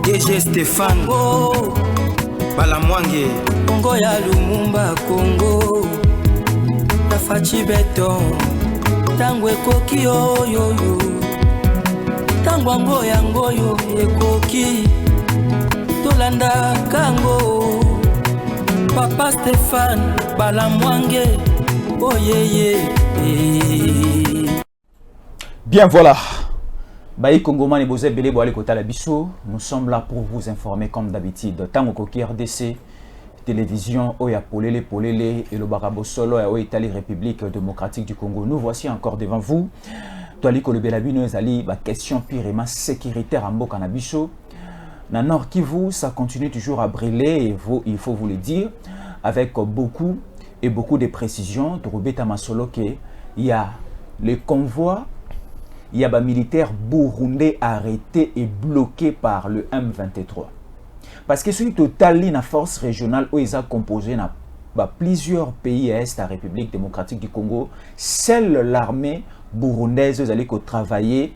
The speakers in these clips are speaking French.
DG Stéphane Oh, Balamwange Congo ya Lumumba Congo Tafachi Beton Tango ekoki oyoyo Tango ango yango yo ekoki Tolanda kango Papa Stéphane Balamwange Oh yeah. Bien voilà. Baï Kongomani Bozé Belé Boale Kota la Bissou. Nous sommes là pour vous informer comme d'habitude. Tango Koki RDC, télévision, Oya Polele et le Barabo Solo et Oya Italie République démocratique du Congo. Nous voici encore devant vous. Toali Kolobelabino Ezali, ba question pire et ma sécuritaire en Boka Nabiso. Na Nord Kivu, ça continue toujours à brûler et il faut vous le dire avec beaucoup de précisions. Torobeta Masolo il y a les convois. Il y a des militaires burundais arrêtés et bloqués par le M23. Parce que c'est total une force régionale où ils ont composé plusieurs pays à la République démocratique du Congo. Seule l'armée burundaise allait travailler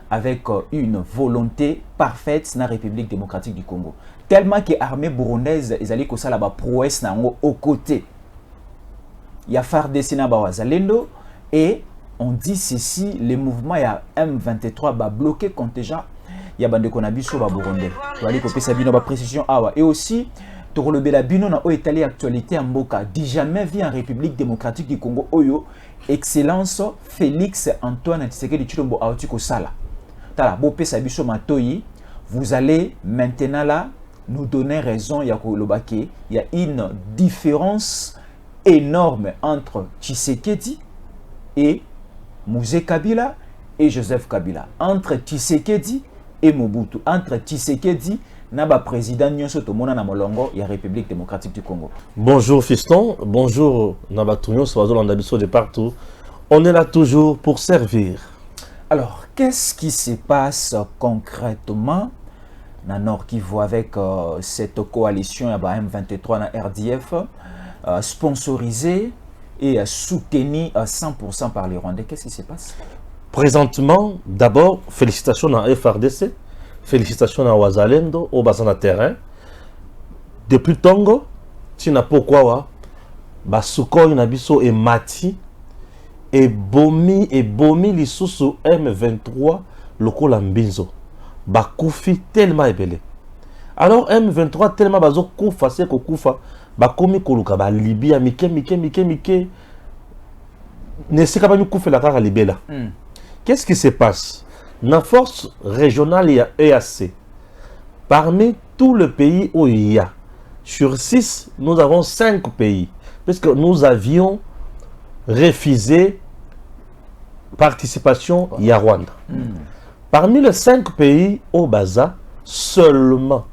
avec une volonté parfaite dans la République démocratique du Congo. Tellement que l'armée burundaise allaient faire la prouesse aux côtés. Il y a FARDC Zalendo et on dit ceci, les mouvements ya M23 va bloquer contingent ya bande konabiso ba Burundi. To aller copier sabino ba précision awa et aussi to relever la bino na o Italie actualité en Mboka dit jamais vu en République démocratique du Congo oyo excellence Félix Antoine Tshisekedi Tshilombo auti ko sala. Tala bo pesa biso matoyi, vous allez maintenant là nous donner raison ya ko lobake, il y a une différence énorme entre Tshisekedi et Mouzé Kabila et Joseph Kabila. Entre Tshisekedi et Mobutu. Entre Tshisekedi et le président Nyonso Tomona na Molongo et la République démocratique du Congo. Bonjour fiston, bonjour Nabatunyo, Swazolandabiso de partout. On est là toujours pour servir. Alors, qu'est-ce qui se passe concrètement dans Nord Kivu avec cette coalition M23 na RDF sponsorisée et soutenu à 100% par les Rwandais? Qu'est-ce qui se passe? Présentement, d'abord, félicitations à FRDC, félicitations à Wazalendo, au bassin terrain. Depuis Tongo, Tina Pokwawa, Basukoi Nabiso et Mati, et Bomi Lisusu M23, Loko Lambinzo. Bakoufi tellement ébélé. Alors M23 tellement bazo koufa, c'est koufa. Bakomi koluka ba Libye mike ne sait pas nous couper la cara Libye là. Qu'est-ce qui se passe? La force régionale il y a EAC. Parmi tous les pays où il y a sur 6, nous avons 5 pays parce que nous avions refusé participation il y a Rwanda. Parmi les 5 pays au Baza, seulement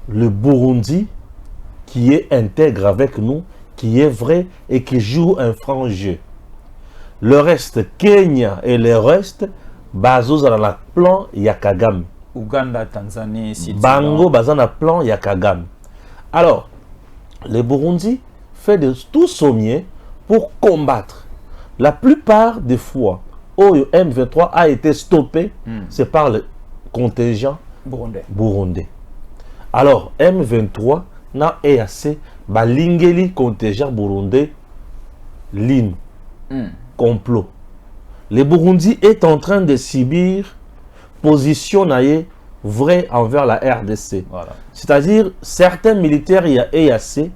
le Burundi qui est intègre avec nous, qui est vrai et qui joue un franc jeu. Le reste, Kenya et le reste, Bazo dans le plan Yakagam. Ouganda, Tanzanie, Sidi. Bango Bazana plan Yakagam. Alors, le Burundi fait de tout son mieux pour combattre. La plupart des fois, où le M23 a été stoppé, c'est par le contingent burundais. Alors, M23 na EAC balingeli contingent burundais ligne complot. Le Burundi est en train de subir position vrai envers la RDC. Voilà. C'est-à-dire certains militaires il y a EAC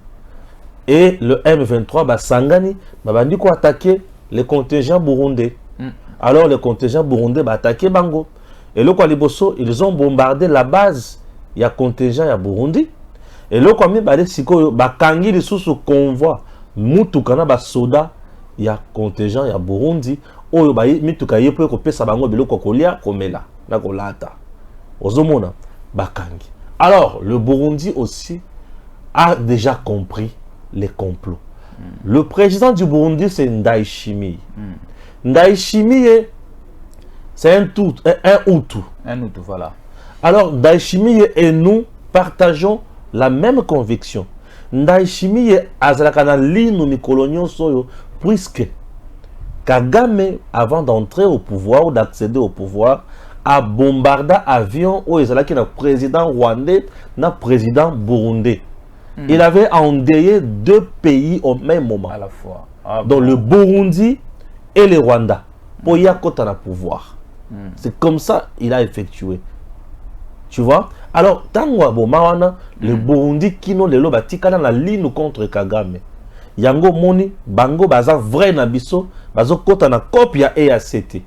et le M23 basangani bandi ko attaquer les contingents burundais. Alors les contingents burundais ba attaquer Bango et le Kwaliboso ils ont bombardé la base il y a contingent ya Burundi. Et là, comme il y a kangi de sous convoi, mutukana ba soda, il y a contingent, il y a Burundi, oyo ba mituka yepo ko pesa bango biloko kolia komela na kolata. Ozomona bakangi. Alors, le Burundi aussi a déjà compris les complots. Le président du Burundi, c'est Ndayishimiye. Ndayishimiye, c'est un Hutu. Un Hutu, voilà. Alors, Ndayishimiye et nous partageons la même conviction. Ndayishimiye azalakana linu mikolonio soyo puisque Kagame avant d'entrer au pouvoir ou d'accéder au pouvoir a bombardé avion où ils allaient le président rwandais na président burundais. Il avait endeuillé 2 pays au même moment. À la fois. Donc le Burundi et le Rwanda. Pour y avoir le pouvoir. C'est comme ça qu'il a effectué. Tu vois? Alors, tango bomawana le Burundi kino lelo batika dans la ligne contre Kagame. Yango moni bango baza vrai na biso, bazo kota na copie ya EACT.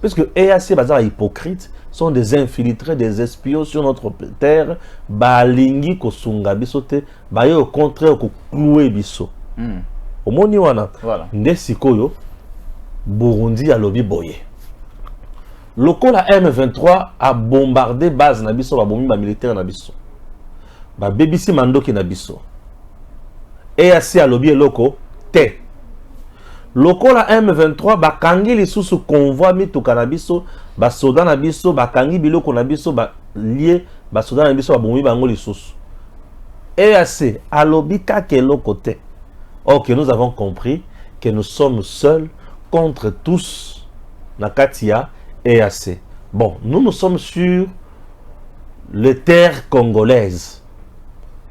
Parce que EAC baza hypocrite, sont des infiltrés, des espions sur notre terre, balingi ko sunga biso te, baye au contraire ko clouer biso. Omoni wana. Voilà. Nde sikoyo Burundi a lobi boye. Lokola M23 a bombardé base na biso, ba bombi ba militaire na biso. Ba BBC mandoki na biso. EAC a lobby loko te. Lokola M23 bakangi lisusu convoi mituka na biso, ba soda na biso, bakangi biloko na biso, ba lié ba soda na biso ba bombi bango lisusu. EAC a lobby kake loko te. Ok, nous avons compris que nous sommes seuls contre tous na katia EAC. Bon, nous sommes sur les terres congolaises.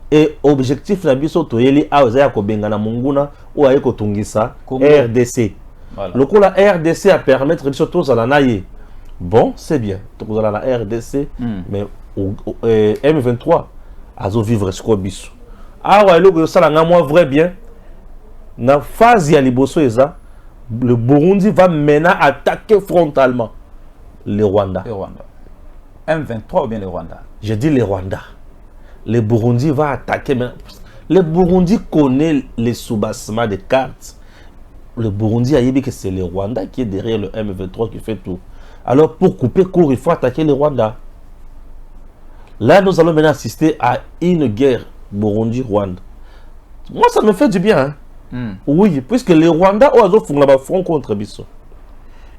Et objectif na biso toyeli aozaya ko bengana munguna ou aye ko tungisa RDC. Voilà. Le coup la RDC a permettre biso tous à naye. Bon, c'est bien. Donc vous allez la RDC mais M23 azo vivre ce biso. Ah ouais, le sala nga moi vrai bien. Na phase ya liboso eza, le Burundi va maintenant attaquer frontalement le Rwanda. Le Rwanda. M23 ou bien le Rwanda? Je dis le Rwanda. Le Burundi va attaquer. Le Burundi connaît les soubassements des cartes. Le Burundi a dit que c'est le Rwanda qui est derrière le M23 qui fait tout. Alors pour couper court, il faut attaquer le Rwanda. Là, nous allons maintenant assister à une guerre Burundi-Rwanda. Moi, ça me fait du bien. Hein? Oui, puisque le Rwanda font là-bas front contre Bisso.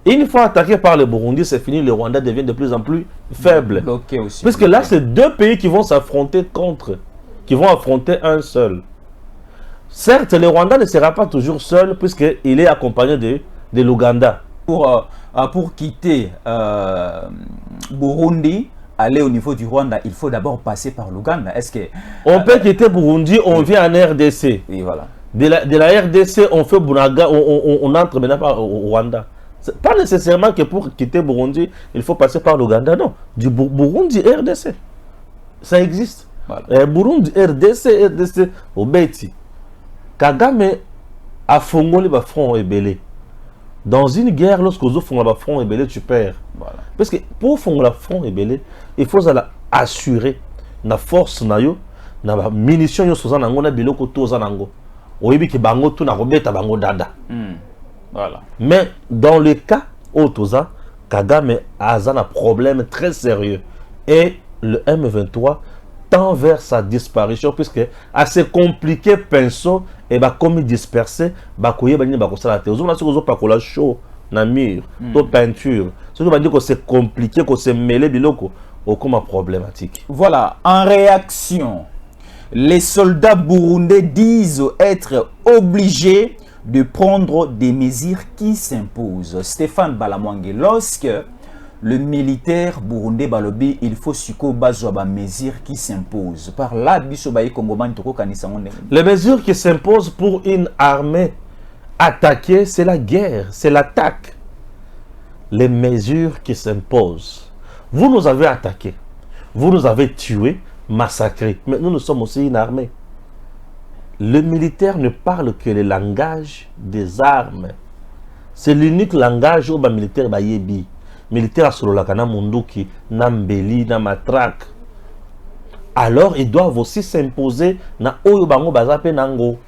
Une fois attaqué par le Burundi, c'est fini, le Rwanda devient de plus en plus faible. Bloqué aussi. Puisque là, c'est 2 pays qui vont s'affronter contre, qui vont affronter un seul. Certes, le Rwanda ne sera pas toujours seul, puisqu'il est accompagné de l'Ouganda. Pour quitter Burundi, aller au niveau du Rwanda, il faut d'abord passer par l'Ouganda. Est-ce que... On peut quitter Burundi, on vient en RDC. Oui, voilà. De la RDC, on fait Bunaga, on entre maintenant par au Rwanda. Pas nécessairement que pour quitter Burundi, il faut passer par l'Ouganda, non. Du Burundi, RDC. Ça existe. Voilà. Burundi, RDC, au Beti. Kagame a fongoli ba front ébélé. Dans une guerre, lorsque vous font la front ébélé, tu perds. Voilà. Parce que pour faire la front ébélé, il faut assurer la force na yo, na munitions yo soza nango na biloko toza nango. Oyebi ki bango tu na robeta bango dada. Voilà. Mais dans le cas où Toza, Kagame a un problème très sérieux. Et le M23 tend vers sa disparition, puisque assez compliqué, pinceau, et bah comme dispersé, bah koye bah ni bah ça la théorie. On a ce qu'on pas la chaud, na mur, to peinture. Ce qui va dire que c'est compliqué, que c'est mêlé biloko, aucun problématique. Voilà, en réaction, les soldats burundais disent être obligés de prendre des mesures qui s'imposent. Stéphane Balamwange, lorsque le militaire burundais balobi, il faut suko bazwa mesures qui s'imposent. Par là, les mesures qui s'imposent pour une armée attaquée, c'est la guerre, c'est l'attaque. Les mesures qui s'imposent. Vous nous avez attaqués, vous nous avez tués, massacrés. Mais nous sommes aussi une armée. Le militaire ne parle que le langage des armes. C'est l'unique langage où le militaire va yebi. Militaire sur la kana munduki, nambeli, na matraque. Alors ils doivent aussi s'imposer na oyo bango bazape nango.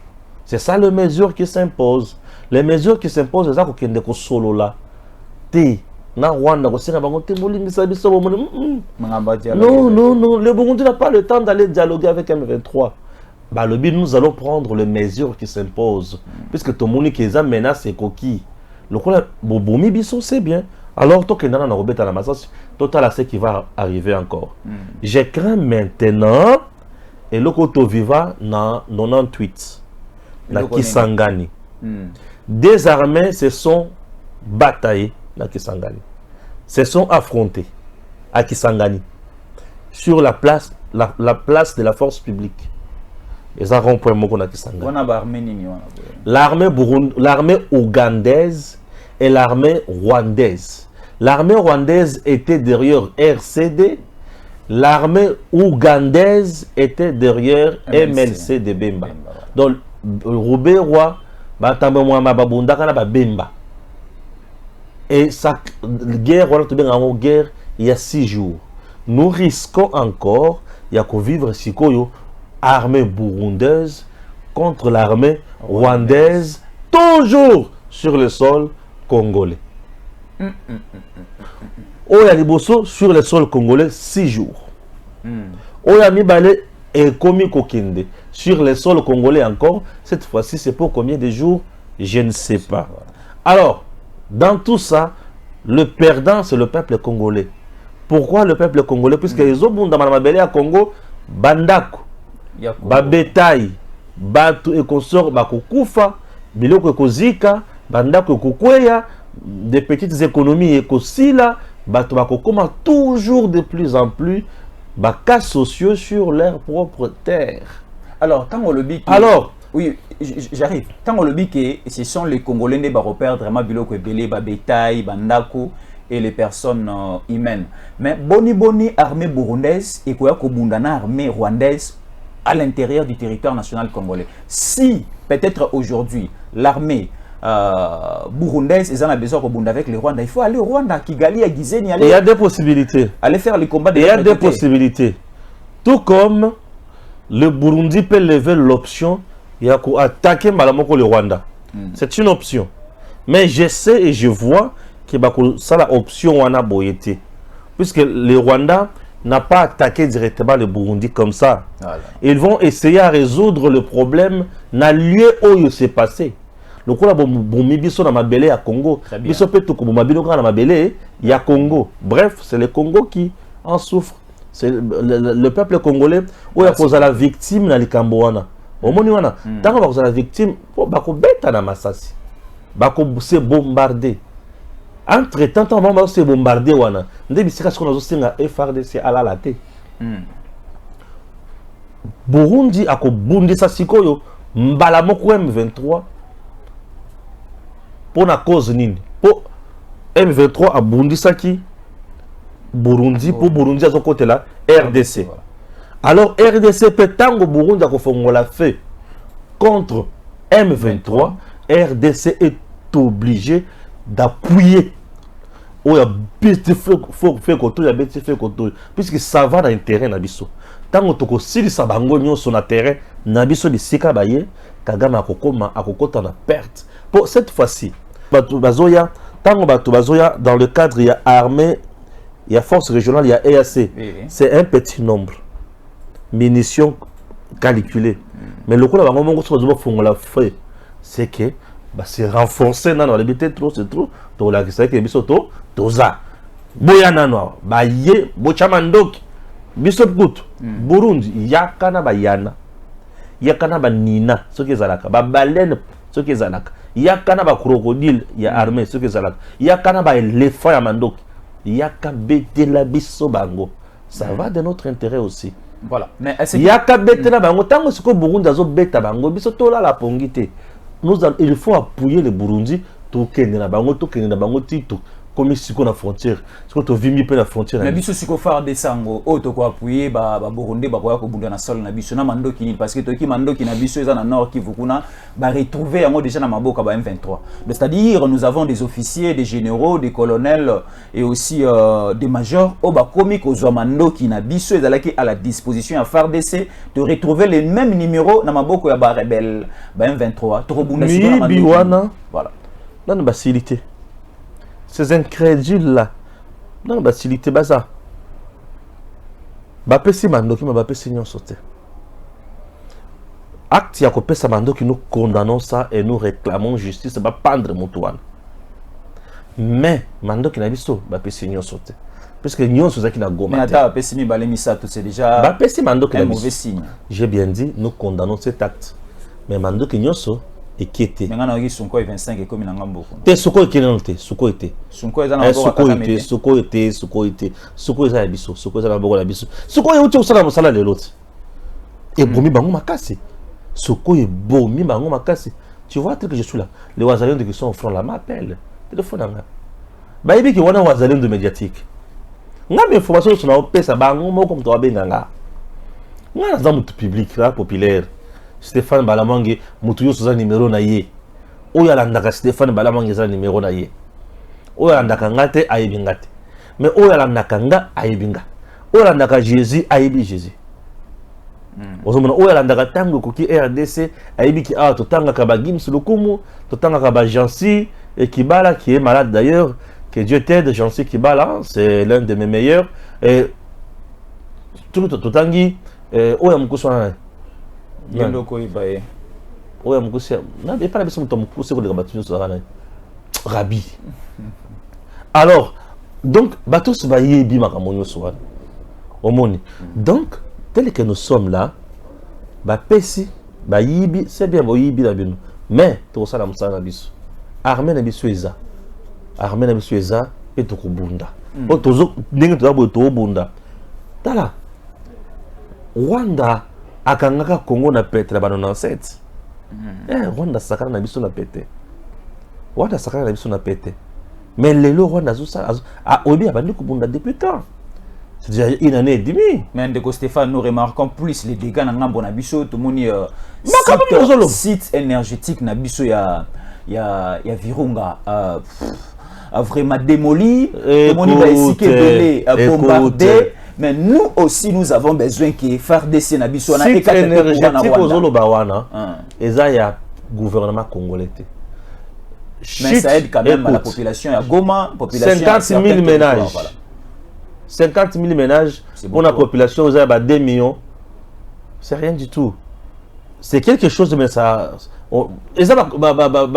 C'est ça les mesures qui s'imposent. Les mesures qui s'imposent, c'est ça qu'on kende ko solo là. Te na Rwanda ko sina bango te bolingisa biso bo non, le Burundi n'a pas le temps d'aller dialoguer avec M23. Bah, le but, nous allons prendre les mesures qui s'imposent. Puisque tout le monde qui est menace et coquille. Le coup, Bobomi Bisson, c'est bien. Alors, toi, qui total, ce qui va arriver encore. Je crains maintenant, et le côté viva, dans 98, dans Kisangani. Des armées se sont bataillées dans Kisangani. Se sont affrontées. à Kisangani, sur la place, la place de la force publique. Et ça rond-point moko à Kisangani. L'armée ougandaise et l'armée rwandaise. L'armée rwandaise était derrière RCD. L'armée ougandaise était derrière MLC de Bemba. Donc, Robé Roi, Bemba. Et sa guerre, il y a 6 jours. Nous risquons encore, il y a qu'on vivre Sikoyo, armée burundaise contre l'armée rwandaise, toujours sur le sol congolais. Oya Liboso sur le sol congolais 6 jours. Oya Mibale et Komi Kokinde sur le sol congolais encore. Cette fois-ci, c'est pour combien de jours? Je ne sais pas. Alors, dans tout ça, le perdant, c'est le peuple congolais. Pourquoi le peuple congolais? Puisque les autres dans à Congo, Bandako, Babetaï, Batu et consort, Bakukufa, Biloko Kozika, Bandako Kukweya, des petites économies écosila, Batu Bakokoma, toujours de plus en plus, cas sociaux sur leur propre terre. Alors, tant on le dit. Alors, oui, j'arrive. Tant on le dit que ce sont les Congolais qui vont perdre vraiment Biloko Ebele, Babetaï, Bandako et les personnes humaines. Mais Boni armée burundaise et quoi Kobundana armée rwandaise à l'intérieur du territoire national congolais. Si peut-être aujourd'hui l'armée burundaise ils en a besoin avec le Rwanda, il faut aller au Rwanda, Kigali, à Gizeni. Il y a des possibilités. Aller faire les combats. Il y a des possibilités. Tout comme le Burundi peut lever l'option il y a attaquer Malamoko le Rwanda. C'est une option. Mais je sais et je vois que ça la option wana boyete. Puisque le Rwanda n'a pas attaqué directement le Burundi comme ça. Voilà. Ils vont essayer à résoudre le problème dans le lieu où il s'est passé. Le coup là biso na mabele à Congo. Biso peut tout comme mabilo na mabele il y a Congo. Bref, c'est le Congo qui en souffre. C'est le peuple congolais où il y a posé la victime dans les Cambouana. Au moment où tant qu'on va la victime, bako beta na masasi. Bako se bombarder. Entre temps, on va se bombarder wana. Ndé bisika ce qu'on a senga FRDC à la laté. Burundi ako bundisa sikoyo mbala moko M23 pour la cause nini. Pour M23 a bundisa ki Burundi pour Burundi à son côté là RDC. Alors RDC peut tango Burundi a kofongola fait contre M23, RDC est obligé d'appuyer. Il y a puisque ça va dans l'intérêt nabiso. Tant que tu si ça bango sur le terrain, nabiso de sika baye, Kagame akokoma akokota na perte. Pour cette fois-ci, bazoya tango batu bazoya dans le cadre il y a armée, il y a force régionale, il y a EAC. C'est un petit nombre. Munitions calculées. Mais le coup là bango mongo sur fongola fait, c'est que c'est renforcé dans le biti trop c'est trop to la kisa ke biso to toza boya nano ba ye bochamandoki biso kutu Burundi yakana bayana yakana ba nina soki ezalaka ba baleine soki ezalaka yakana ba crocodile ya armée soki ezalaka yakana ba éléphant ya mandoki yaka betela biso bango ça va de notre intérêt aussi. Voilà. Mais yaka betela bango tango siko Burundi azo beta bango biso to la pongite. Il faut appuyer les Burundi pour que na bango to que na bango tito comme si qu'on a frontière si qu'on vimi pe la frontière mais biso siko faire des sango auto ko appuyer ba Burundi ba ko bunda na sol na biso na mandoki parce que to ki mandoki na biso eza na nord Kivu kuna ba retrouver yango déjà na maboka ba M23. C'est-à-dire nous avons des officiers, des généraux, des colonels et aussi des majors au ba komi ko zo mandoki na biso ezalaki à la disposition à FARDC de retrouver les mêmes numéros na maboko ya ba rebelle ba M23 to bunda siko na mandoki. Voilà. Dans la facilité. Ces incrédules-là, dans la facilité, baza. Bapesi mandoki, ma bapesi nyon sauté. Acte ya kopesa mandoki, nous condamnons ça et nous réclamons justice, ba pendre moutouane. Mais mandoki na biso, bapesi nyon sauté. Parce que nyon sauté qui na goma. Mais attends, bapesi mi balemi ça, tout c'est déjà bapesi mandoki un mauvais signe. J'ai bien dit, nous condamnons cet acte. Mais mandoki nyon sauté, et qui était. Mais on a eu Sonko et 25 et comme il en a beaucoup. Te Sonko qui était, Sonko était. Sonko est en Sonko était, Sonko était, Sonko était, Sonko est à Bisso, Sonko est à la Bisso. Sonko est au salaire de l'autre. Et Bomi Bango m'a cassé. Sonko est Bomi Bango m'a cassé. Tu vois, tel que je suis là, les Ouazaliens qui sont au front là m'appellent. Téléphone là. Bah, il y a un Ouazalien de médiatique. On a des informations sur la paix, ça va, comme toi, Benganga. On a un public là, populaire. Stéphane Balamangue, Moutouyou Souza numéro naïe. Oyalandaka Stéphane Balamangue za numéro naïe. Oyalandaka ngate aibingate. Mais oyalandaka nga aibinga. Oyalandaka Jésus aibi Jésus. Ozomona oyalandaka tango koki RDC aibi ki a totanga kabagim sulukumu, totanga kabajansi et Kibala qui est malade d'ailleurs. Que Dieu t'aide, Jansi Kibala, c'est l'un de mes meilleurs. Et tout le tangi, oyamukuswana. Rabi. Alors, donc, Batos va y ébi makamonyo soir. Donc, tel que nous sommes là, Bapesi, Bayibi, c'est bien, Boyibi la bino. Mais, tout ça, la moussa na biso. Armée na biso eza. Armée na biso eza, et tout bunda. O tozo, n'engue to bunda. Tala. Rwanda. Akangaka Congo na pete la banon 7. Rwanda sakana na biso na pete. Rwanda sakana na biso na pete. Mais lelo Rwanda zusa a obi abandi kubunda depuis quand? C'est déjà une année et demie. Mais Ndeko Stéphane, nous remarquons plus les dégâts na ngambo na biso tout moni site énergétique na biso ya Virunga a vraiment démoli, tout moni ba esike belé bombardé. Mais nous aussi, nous avons besoin que FARDC na biso na site énergétique aux Olobawana. Et ça, il y a gouvernement congolais. Mais ça aide quand même à la population. Il y a Goma, population. 50 000 ménages. Voilà. 50 000 ménages pour la population, vous avez 2 millions. C'est rien du tout. C'est quelque chose, mais ça. Et ça,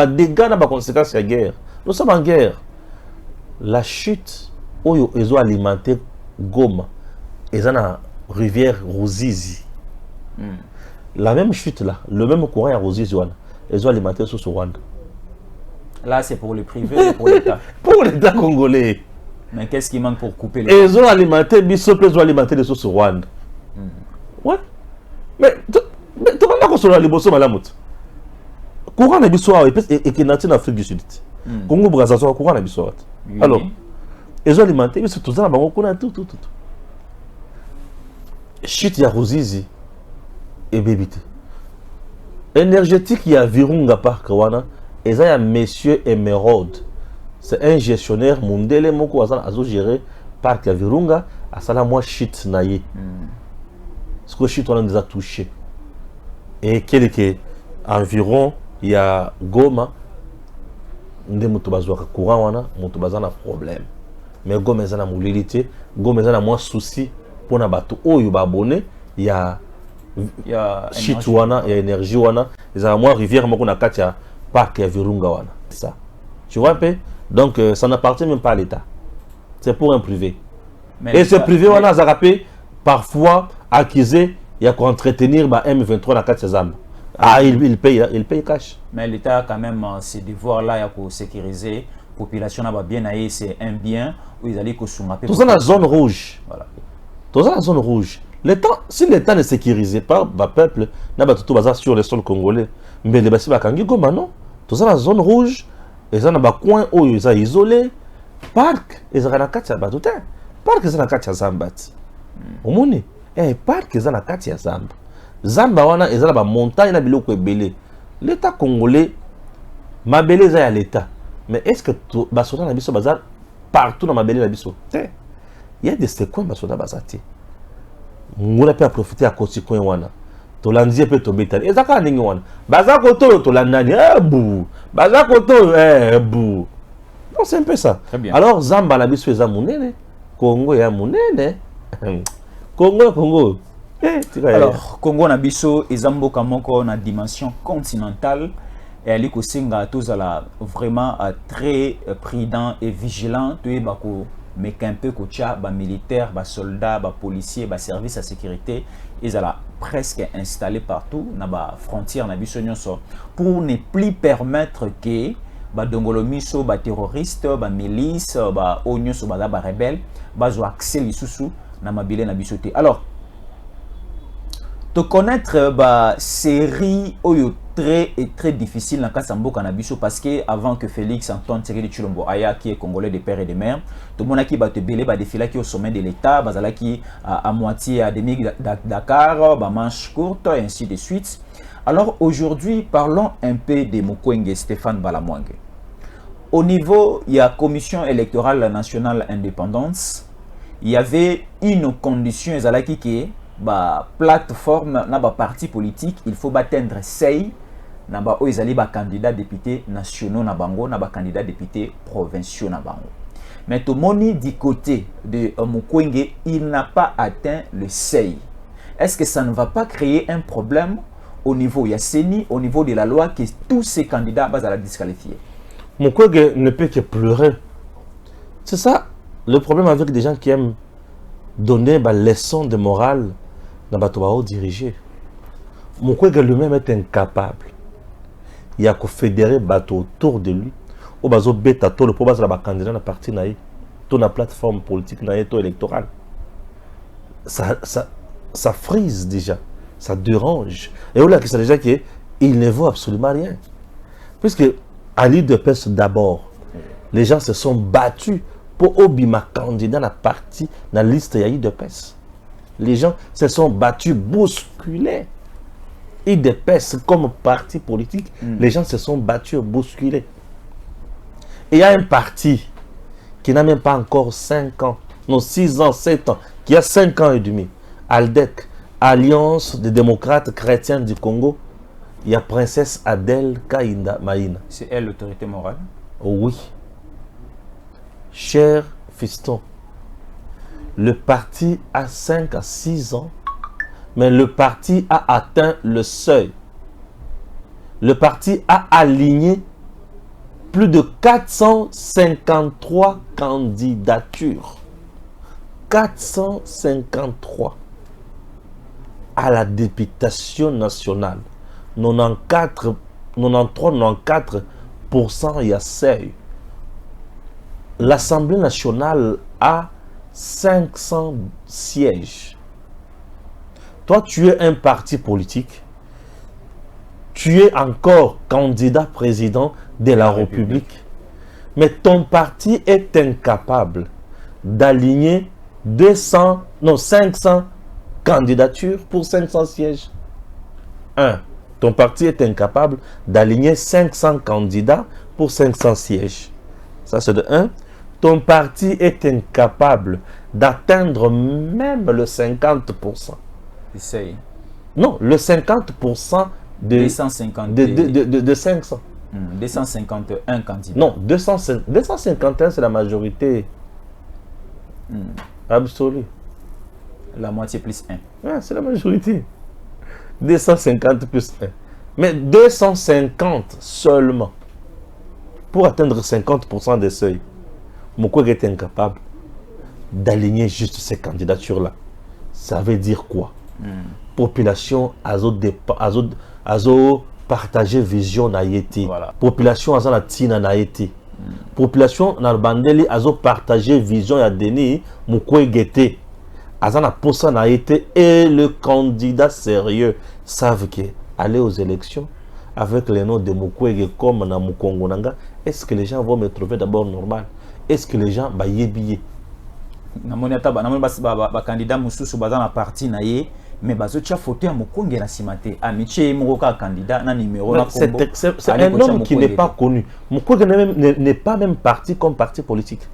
dégâts, n'a conséquence de la guerre. Nous sommes en guerre. La chute, ils ont alimenté Goma. Et ça, la rivière Ruzizi. La même chute là, le même courant à Ruzizi, ils ont alimenté sur Rwanda. Là, c'est pour le privé et pour l'État. Pour l'État congolais. Mais qu'est-ce qui manque pour couper les... Ils ont alimenté, ils ont alimenté les sources Rwanda. Ouais. Mais tu vas pas construire les bosses malamut. Courant à Bissau et qui est en Afrique du Sud. Congo Brazzaville, courant à Bissau. Alors, ils ont alimenté, ils sont tous là, on a tout. Chute ya Ruzizi et bébité. Énergétique, il y a Virunga Park wana, et ça il y a Monsieur Emerald. C'est un gestionnaire mondial moko a géré Parc ya Virunga, à ça la moi chute naïe. Ce que chute on a déjà touché. Et quelques environ il y a Goma, ndé moto bazwa courant wana, moto bazana problème. Mais Goma ezana mobilité, Goma ezana moins souci. Pour na bato oyo ba abonné il y a shit wana il y a énergie wana ils ont moi rivière moko na kati ya parc ya Virunga wana ça tu vois un peu donc ça n'appartient même pas à l'État c'est pour un privé mais et ce privé wana za rapé parfois accusé il y a qu'à entretenir ba M23 na kati ya Zamba il paye cash mais l'État a quand même ses devoirs là ya ko sécuriser population na ba bien aye c'est un bien où ils allaient ko sunga tout ça la zone rouge voilà. Dans la zone rouge, si l'État ne sécurisait pas le peuple, n'a pas tout bazar sur le sol congolais. Mais les bâtiments kangi goma non. Dans la zone rouge, ils ont un coin où ils sont isolés. Parc, ils ont un katia batouté. Parc, ils ont un katia zambat. Au monde, parc, ils ont un katia zamba. Zamba wana, ils ont une montagne na biloko ebele. L'État congolais, ma belé à l'État. Mais est-ce que basoda na biso bazar partout dans ma belé na biso? Il y a des séquences basoda bazati. Ngula peut profiter à conséquence wana. Tolanzi peut tomber tali. Ezaka ningi wana. Bazako to tolandani bou. Bazako to bou. Non, c'est un peu ça. Alors Zamba na biso eza munene. Congo ya munene. Congo. Alors Congo na biso eza mboka moko na dimension continentale. Et ali ko singa tozala vraiment très prudent et vigilant. Tu bako mais qu'un peu kocha ba militaire ba soldat ba policier ba service à sécurité ils la presque installé partout na ba frontière na biso nyonso pour ne plus permettre que ba dongolomiso ba terroriste ba milice ba onyoso ba rebelle ba zo accès lisusu na mabile na biso te. Alors te connaître ba série oyo très difficile dans Kassamboka Nabiso parce que avant que Félix Antoine Tshisekedi Tshilombo Aya qui est congolais de père et de mère, tout le monde qui va te belé ba défilé qui au sommet de l'État, bazala qui à moitié à demi Dakar, ba manche courte et ainsi de suite. Alors aujourd'hui, parlons un peu de Mukwege Stéphane Balamwenge. Au niveau, il y a commission électorale nationale indépendance, il y avait une condition ezalaki qui ba plateforme na ba parti politique, il faut atteindre seuil na ba oizali ba candidat député nationaux na bango na ba candidat député provinciaux na bango. Mais tout moni du côté de Mukwege, il n'a pas atteint le seuil. Est-ce que ça ne va pas créer un problème au niveau Yasseni, au niveau de la loi, que tous ces candidats vont la disqualifier? Mukwege ne peut que pleurer. C'est ça le problème avec des gens qui aiment donner des leçons de morale dans les diriger. Mukwege lui-même est incapable. Il y a qu'à fédérer bateau autour de lui. Au bazo beta to le problème la candidat na parti naï, to na plateforme politique naï, to électorale. Ça frise déjà, ça dérange. Et on a qui c'est déjà qu'il ne vaut absolument rien. Puisque à l'île de Pesse d'abord, les gens se sont battus pour obima candidat na parti na liste ya de Pesse. Les gens se sont battus, bousculés. IDPS comme parti politique, les gens se sont battus, bousculés. Et il y a un parti qui n'a même pas encore 5 ans, non 6 ans, 7 ans, qui a 5 ans et demi. ALDEC, Alliance des démocrates chrétiens du Congo, il y a Princesse Adèle Kainda Maïna. C'est elle l'autorité morale? Oui. Cher fiston, le parti a 5 à 6 ans, mais le parti a atteint le seuil. Le parti a aligné plus de 453 candidatures. 453 à la députation nationale. 94% il y a seuil. L'Assemblée nationale a 500 sièges. Toi, tu es un parti politique. Tu es encore candidat président de la République. Mais ton parti est incapable d'aligner 500 candidatures pour 500 sièges. Ton parti est incapable d'aligner 500 candidats pour 500 sièges. Ça, c'est de 1. Ton parti est incapable d'atteindre même le 50%. Essaye. Non, le 50% de 500. 251 candidats. Non, 251, c'est la majorité absolue. La moitié plus 1. Ouais, c'est la majorité. 250 plus 1. Mais 250 seulement. Pour atteindre 50% des seuils, Mukwege est incapable d'aligner juste ces candidatures-là. Ça veut dire quoi? Population azo partager vision na yeti. Voilà. Population azo na tina na yeti. Population na bandeli azo partager vision ya Denis Mukwege te. Azo na posa na yeti et le candidat sérieux savent que aller aux élections avec le nom de Mukwege comme na Mukongo nanga, est-ce que les gens vont me trouver d'abord normal? Est-ce que les gens ba yebiye? Namoni candidat mususu baza na parti na ye mais bazo tia photo ya Mukwege na simate amiche mokoka candidat na numéro na combo. C'est un homme qui n'est pas connu. Mukwege n'est pas même parti comme parti politique.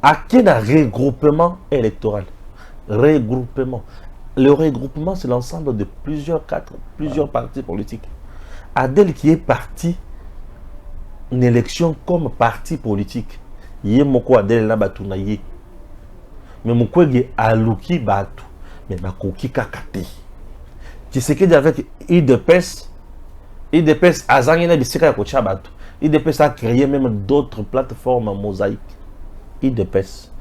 À quel regroupement électoral? Regroupement. Le regroupement, c'est l'ensemble de plusieurs partis politiques. Adèle qui est parti une élection comme parti politique. Yé moko Adèle na batu na yé. Mais Mukwege aluki batu. Mais bakoki kakate. Tu sais que avec IDPS azangi na bisika ya kocha batu. IDPS a créé même d'autres plateformes mosaïques. IDPS.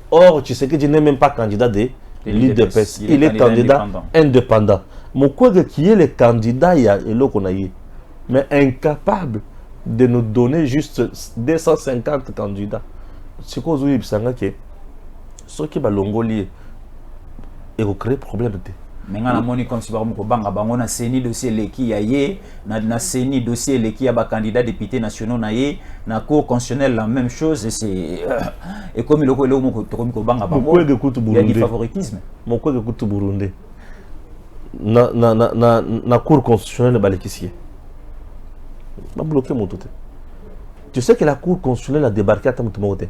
Or, tu sais que tu n'es même pas candidat de l'IDPS. Il est candidat indépendant. Mukwege qui est le candidat, il y a mais incapable de nous donner juste 250 candidats. C'est quoi que ce qui va l'ongolier et créer problème. Mais on a moni comme si on a séni dossier leki yaye na séni dossier leki ya ba candidat député nationaux na ye na cour constitutionnelle la même chose et comme il est ko banga bango il y a du favoritisme. Mon quoi écoute Burundi na cour constitutionnelle balekisier va bloquer mon tout. Tu sais que la cour constitutionnelle a débarqué à Tamutumote.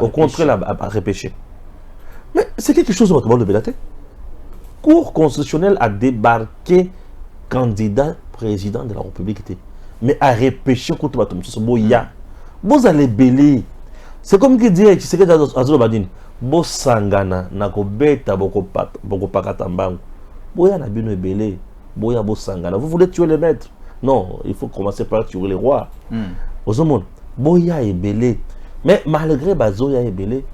Au contraire, a repêché. Mais c'est quelque chose de votre de Cour constitutionnelle a débarqué candidat président de la République. Mais a repêché contre Boya. Vous allez belé. C'est comme qui dit, tu sais que Azolo Badine, Bo Sangana, Nako Beta, Boko Pakatambango. Boya n'a bien belé. Boya Bo Sangana. Vous voulez tuer les maîtres? Non, il faut commencer par tuer les rois. Ozomon, Boya est belé. Mais malgré Bazoya est belé,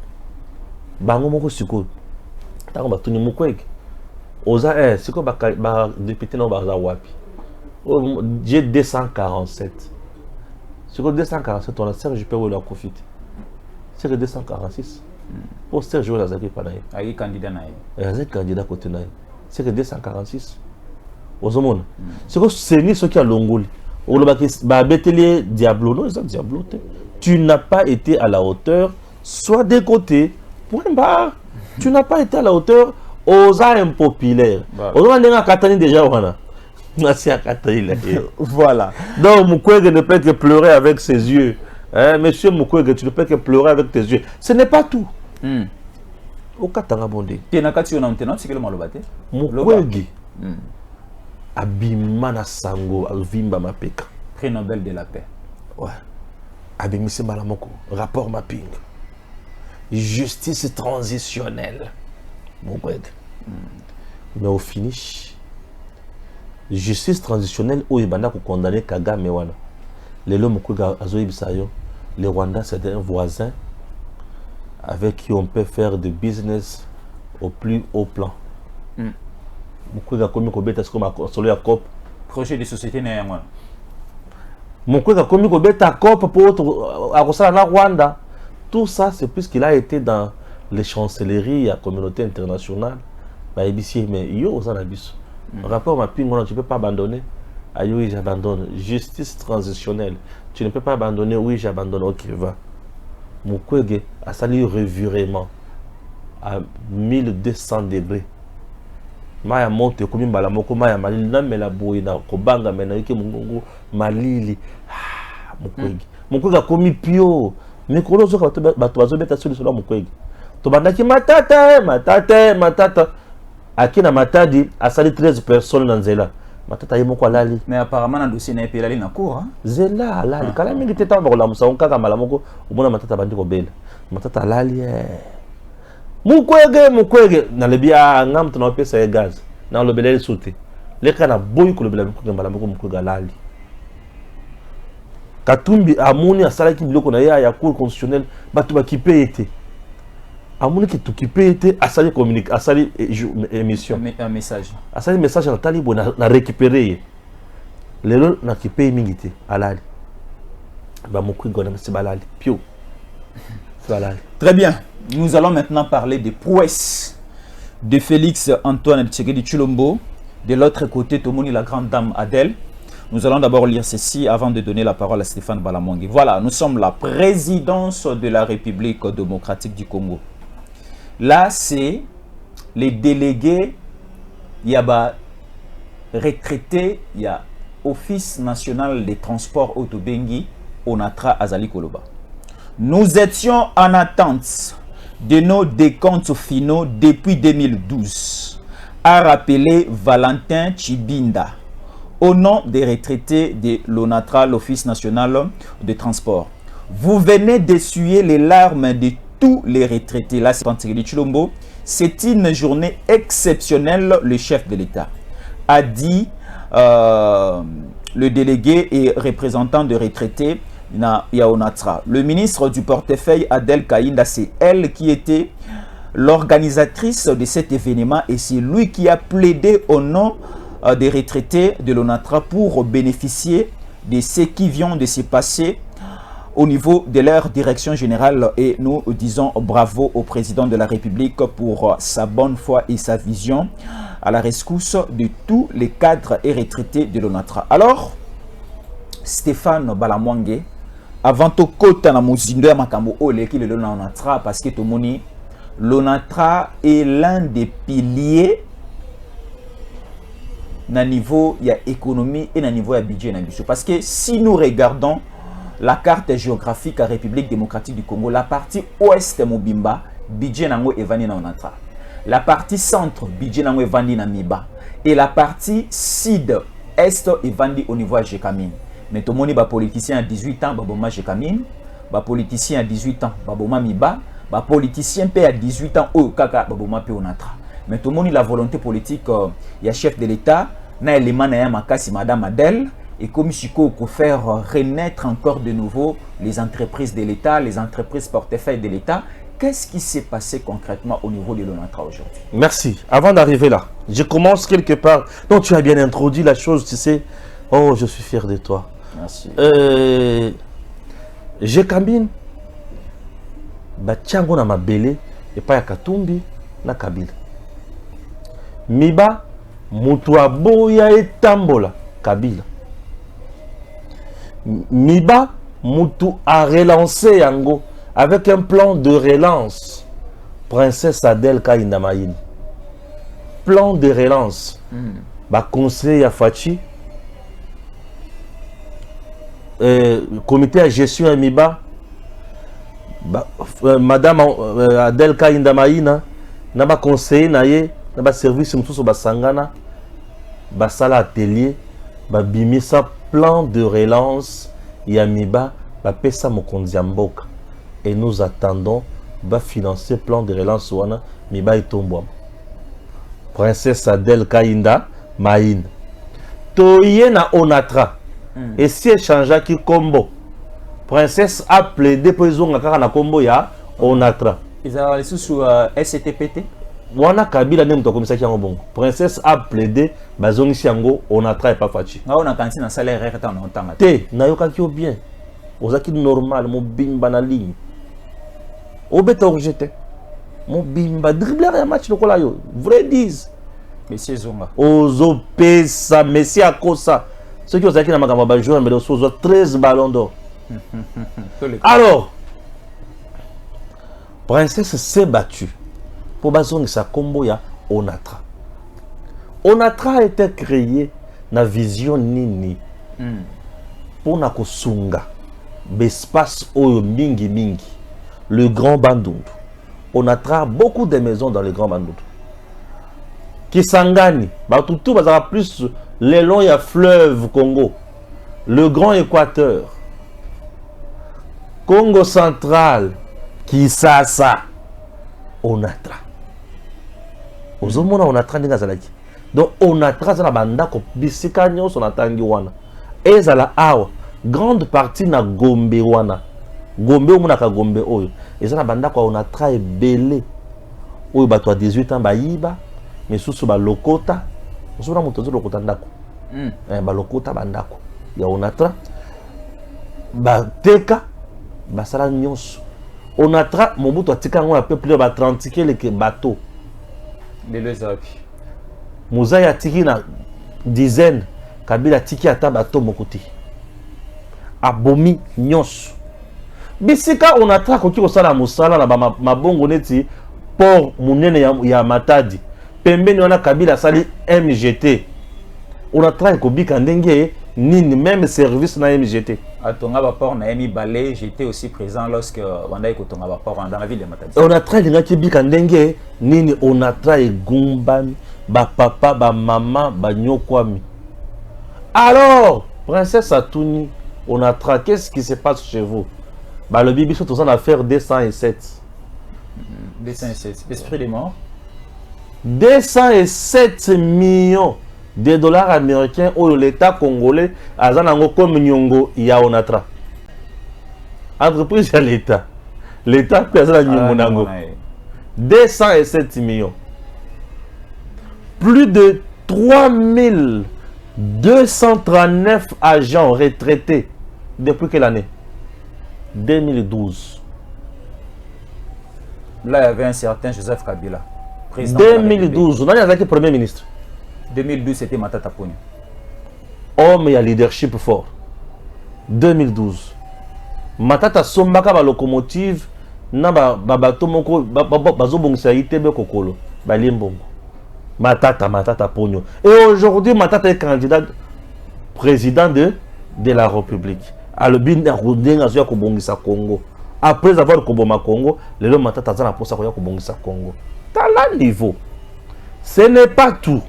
Bango Moko Suko, Tango Batuni Mukwege. Oza, c'est quoi député non Baza Wapi? J'ai 247. C'est quoi 247? On a Serge Perou la profite. C'est que 246. Pour Serge Perou la Zaki Panaye. Aïe candidat naïe. Aïe candidat côté naïe. C'est que 246. Ozomon. C'est quoi c'est ni ce qui a l'ongoli. Ou le Betelier Diablo, non, c'est Diablo. Tu n'as pas été à la hauteur, soit des côtés, point barre. Tu n'as pas été à la hauteur. Osa impopulaire. Osa n'est pas déjà voilà. Voilà. Donc Mukwege ne peut que pleurer avec ses yeux. Hein, monsieur Mukwege, tu ne peux que pleurer avec tes yeux. Ce n'est pas tout. Au Katanga Bondé. Tu n'as qu'à tuer un tenant, c'est que le malobate. Mukwege. Abimana Sango, Alvimba Mapeka. Prix Nobel de la paix. Ouais. Abimisi Malamoko. Rapport mapping. Justice transitionnelle. Mais au finish, justice transitionnelle où il a condamné Kagame wana. Les le Rwanda c'est un voisin avec qui on peut faire du business au plus haut plan. Projet de société n'est rien. Rwanda. Tout ça c'est puisqu'il a été dans les chancelleries, la communauté internationale, mais yo rapport mapping, tu ne peux pas abandonner. Oui, j'abandonne. Justice transitionnelle, tu ne peux pas abandonner. Oui, j'abandonne. Ok, va. Mukwege a sali revirement à 1200 degrés. Maya monte comme balamoko maya malili na mela boina kobanga mena yake mungu malili. Mukwege. Mukwege komi pio. Mais kolo zo bato bazobeta sur Mukwege. Tobandaki matata. Akina Matadi a sali 13 personnes dans Zela. Matata yemoko lali. Mais apparemment dans dossier n'est pas lali na cour hein. Zela lali. Kala mingi teta ba la musa onka kama lamoko ubona matata bandi ko bela. Matata lali Mukwege na lebia ngam tuna pesa ya gaz. Na lobelele soute. Leka na boy ko lobela ko ngamba lamoko Mukwege lali. Katumbi amoni asala ki biloko na ya cour constitutionnelle batu ba ki paye Amoni qui t'occupait était à salir communique, à salir émission. Un message. À salir message à talibo na récupérer. Les gens n'a qui paye mingité à l'ali. Bah mon coup gona c'est balali. Pio. Balali. Très bien. Nous allons maintenant parler des prouesses de Félix Antoine Tshisekedi Tshilombo. De l'autre côté, Tomoni la grande dame Adèle. Nous allons d'abord lire ceci avant de donner la parole à Stéphane Balamwangi. Voilà, nous sommes la présidence de la République démocratique du Congo. Là, c'est les délégués, il y a retraités, il y a Office national des transports Autobengi, Onatra Azali Koloba. Nous étions en attente de nos décomptes finaux depuis 2012, a rappelé Valentin Chibinda, au nom des retraités de l'ONATRA, l'Office national des transports. Vous venez d'essuyer les larmes de tous les retraités. Là, c'est Tshisekedi Tshilombo. C'est une journée exceptionnelle, le chef de l'État a dit le délégué et représentant de retraités Yaonatra. Le ministre du portefeuille Adèle Kaïnda, c'est elle qui était l'organisatrice de cet événement, et c'est lui qui a plaidé au nom des retraités de l'ONATRA pour bénéficier de ce qui vient de se passer au niveau de leur direction générale. Et nous disons bravo au président de la République pour sa bonne foi et sa vision à la rescousse de tous les cadres et retraités de l'ONATRA. Alors, Stéphane Balamwange, avant tout kota na muzindo ya makambo ole ki le l'ONATRA, parce que tout moni l'ONATRA est l'un des piliers na niveau ya économie et na niveau ya budget na biso. Parce que si nous regardons la carte géographique à République démocratique du Congo, la partie ouest Mobimba, budget nango evani na ONATRA. La partie centre, budget nango evani na Miba. Et la partie sud-est evani au niveau à Jekamine. Mais tout le monde est politicien à 18 ans, baboma Jekamine, politicien à 18 ans, baboma Miba, politicien à 18 ans, au kaka, baboma pe ONATRA. Mais tout le monde a la volonté politique, il y a chef de l'État, na élément na makasi madame Adèle, et comme Chico pour faire renaître encore de nouveau les entreprises de l'État, les entreprises portefeuille de l'État. Qu'est-ce qui s'est passé concrètement au niveau de l'ONATRA aujourd'hui? Merci. Avant d'arriver là, je commence quelque part. Non, tu as bien introduit la chose, tu sais. Oh, je suis fier de toi. Merci. Jekamine, Batiango na mabele, et pas ya Katumbi, na Kabila. Miba, Mutua Boya et Tambola, Kabila. Miba, Mutu a relancé Yango avec un plan de relance. Princesse Adèle Kaindamaïn. Plan de relance. Conseil à Fachi. Comité à gestion à Miba. Madame Adèle Kaindamaïna. Naba conseiller naye. Naba service moussou basangana. Basala atelier. Bimisa plan de relance. Yamiba. Pesa Mokonzi Mboka. Et nous attendons va financer plan de relance wana Miba Itombwa. Princesse Adèle Kainda Maïn. Toye na ONATRA. Et si échangea qui combo. Princesse a plaidé pour ils ont na combo ya ONATRA. Ils ont les sous STPT. Wana Kabila nem to comme ça qui en bon. Princesse a plaidé bazongi siango ONATRA et pas fachi. Na on a kanti na salaire reta na ntanga. Te na yoka ki bien. Ozaki normal mo bimba na ligne. Obeta rejeté. Mon bimba dribbleur un match lokola yo. Vrai disent. Monsieur Zonga. Ozo pesa Messi Akosa. Ceux qui ont acquis na makamba ba joueur mais ozo 13 ballons d'or. Alors Princesse s'est battue pour bazongi sa combo ya ONATRA. ONATRA a été créé na vision nini. Pour na kosunga l'espace oyo mingi mingi. Le Grand Bandundu. ONATRA beaucoup de maisons dans le Grand Bandundu. Kisangani, tout bazara plus les longs ya fleuve Congo. Le Grand Équateur. Congo central. Kisasa. ONATRA. Ozomona ONATRA ndinga zalaki. Donc ONATRA zala bandako bisika nyonso na tangi wana. Ezala awa grande partie na Gombe wana. Gombe omonaka Gombe oyo ezana bandako ONATRA ebele oyo bato a 18 ans bayiba mais susu ba lokota osona moto zo lokota ndako ba lokota bandako ya ONATRA ba teka basala nyonso ONATRA mobutu atika ngo peu plus ba 30 quelques bateaux de lezapi Muzaya tiki na dizaine Kabila tiki ata bateau mokuti abomi nyonso bisika ONATRA koki kosala musala na mabongo neti port munene ya Matadi pembeni wana Kabila sali MGT ONATRA ekobika ndenge nini même service na MGT atonga ba port na Emi Balé. J'étais aussi présent lorsque wanda ekotonga ba port dans la ville de Matadi. ONATRA lingaki bika ndenge nini ONATRA egumbami ba papa ba maman ba nyokwami. Alors Princesse Atouni ONATRA, qu'est-ce qui se passe chez vous? Bah, le Bibi sont en affaire 207. 207. Esprit des morts. 207 millions de dollars américains où l'État congolais a comme Nyongo ya ONATRA. Entreprise à l'État. L'État peut avoir Nyongo nango. 207 millions. Plus de 3239 agents retraités. Depuis quelle année? 2012. Là, il y avait un certain Joseph Kabila, président de la 2012. On a été Premier ministre. 2012, c'était Matata Ponyo. Homme et à leadership fort. 2012. Matata Sombaka ba locomotive na ba bato moko bazo bongisa itebe kokolo ba limbongo. Matata Ponyo. Et aujourd'hui Matata est candidat président de la République. À le bin rodinga zo ko bongisa Congo. Après avoir koboma Congo, le Matata zana posa ko bongisa Congo. Tala niveau. Ce n'est pas tout.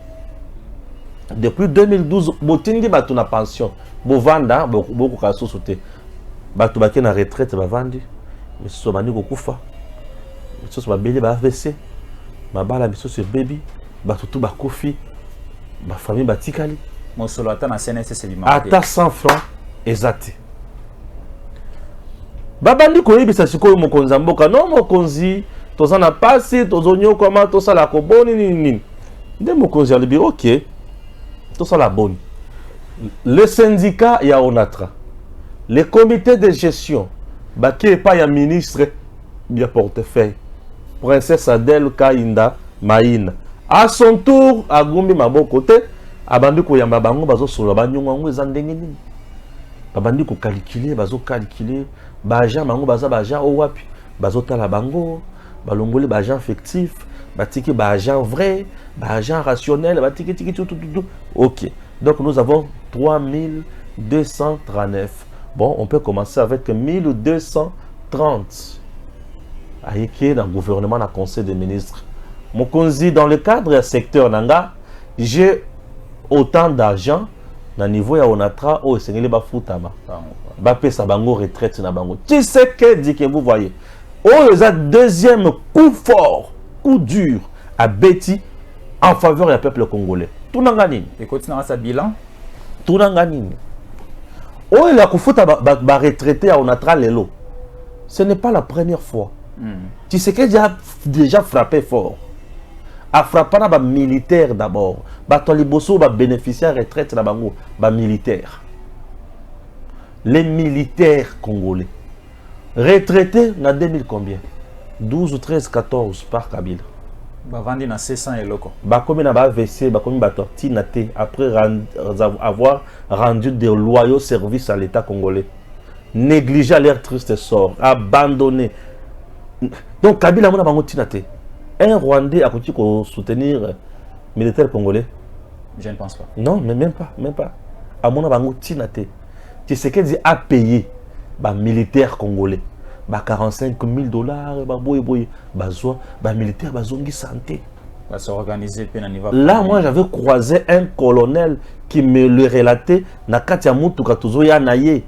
Depuis 2012, botindi batu na pension, bovanda beaucoup kaso sauté. Batu baki na retraite bavandi. Miso bani ko kufa. Miso ba beli ba AVC. Mabala miso sur baby. Batu tu ba kofi. Ba famille batikali. Mon solo ata na CNSS bima. Ata 100 francs exact. Babandi ko yebisa sikoyo mokonza mboka non mokonzi tozana pasi tozonyo koma tosala ko boni nini. Nde mokonzi ya libi OK. Tout ça la bonne. Le syndicat ya Onatra, le comité de gestion, qui est pas un ministre, bien portefeuille, princesse Adèle Kainda Maïna. À son tour, à Gumbi Mabo côté, abandi ko yamba bango bazo solo banyonga ngo ezandengeni. Babandi ko calculer, bazo calculer, baja mango baza baja o wapi, bazo tala bango, balongoli baja fictif. Batiki agent vrai, agent rationnel, batiki tout. OK. Donc nous avons 3239. Bon, on peut commencer avec 1230. Aïké dans le gouvernement, dans le conseil des ministres. Mokonzi, dans le cadre du secteur Nanga, j'ai autant d'argent dans le niveau ya Onatra au Sénégal Bafoutama. Bapé sa bango retraite na bango. Tu sais que dit que vous voyez. Oh, le deuxième coup fort. Coup dur à Betty en faveur du peuple congolais. Tout n'a gagné. Et continue à sa bilan. Tout n'a gagné. Oh, il a foutu à retraité à Onatra Lelo. Ce n'est pas la première fois. Tu sais qu'il a déjà frappé fort. A frappé les militaires d'abord. Les bosso bénéficiaires de retraite les militaires. Les militaires congolais. Retraités dans 2000 combien? 12 ou 13, 14 par Kabila. Bavandi na 600 et loko. Bakomi na ba VC, bakomi ba tortinate après avoir rendu de loyaux services à l'État congolais. Négligé leur triste sort, abandonné. Donc Kabila mona bango tinate. Un Rwandais a continué à soutenir militaires congolais. Je ne pense pas. Non, mais même pas. A mona bango tinate. Tu sais qu'elle dit a payé ba militaires congolais. Bah 45 000 $, bah boy, bah zoa, bah militaire, bah zongi santé. Bah s'organiser là, moi j'avais croisé un colonel qui me le relatait. Na katia mutu katuzo ya naye.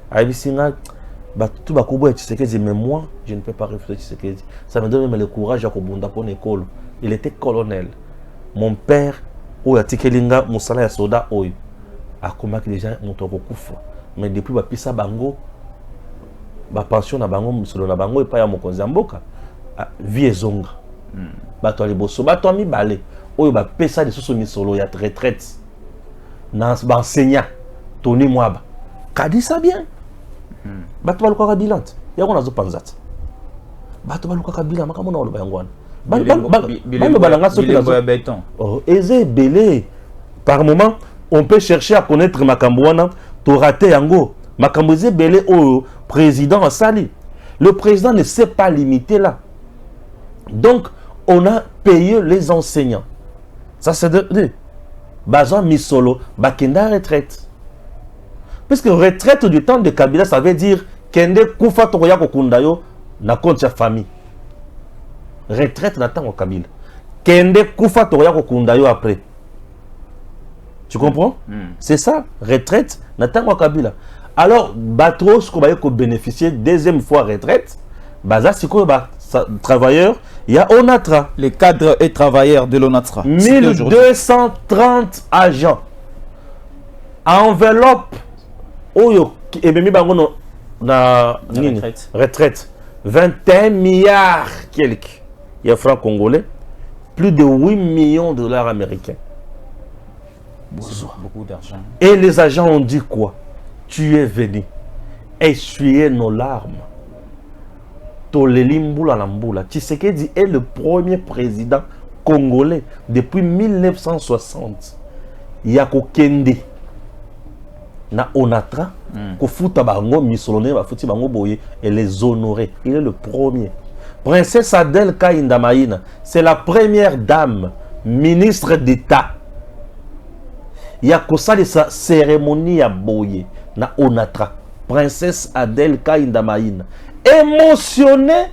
Abisinga, bah tout bah kobo et tu sais que mais moi je ne peux pas réfléchir tu sais que ça me donne même le courage à kobunda pour l'école. Il était colonel. Mon père, oya tikelinga musala ya soda oyo. Akomaki déjà mutoko kufa. Mais depuis bah pisa bango. Ba pension na bango solo na bango epa ya mokonzi mboka vie ezonga bato liboso bato mibale oyo ba pesa de soso misolo ya retraite na ba enseignant Tony Mwaba kadi ça bien bato baluka bilan ya kona zo panzat bato baluka bilan makambo na oloba yango wana balanga soki na béton eze belé par moment on peut chercher à connaître makambo wana to rater yango makambo eze belé oyo président a sali. Le président ne s'est pas limité là. Donc, on a payé les enseignants. Ça, c'est de Bazan Misolo, Bakenda retraite. Puisque retraite du temps de Kabila, ça veut dire Kende Koufa Toroya Kokundayo na compte sa famille. Retraite n'attend au Kabila. Kende Koufa Toroya Kokundayo après. Tu comprends? C'est ça, retraite n'attend au Kabila. Alors, Batros, qu'on va bénéficier deuxième fois retraite, Baza, c'est quoi, travailleurs, il y a Onatra. Les cadres et travailleurs de l'Onatra. 1230 agents. Enveloppe, Oyo, et même na retraite. 21 milliards quelques. il y a francs congolais, plus de 8 millions de dollars américains. Beaucoup d'argent. Et les agents ont dit quoi? Tu es venu essuyer nos larmes. Toleli Mboula na Mboula. Tshisekedi est le premier président congolais depuis 1960. Yako Kende na Onatra, Kofuta Bango, Missolone, Bafuti Bango Boye et les honorer. Il est le premier. Princesse Adèle Kainda Maïna, c'est la première dame, ministre d'État. Yako sali sa cérémonie à Boye na Onatra. Princesse Adèle Kainda Maïna. Émotionné,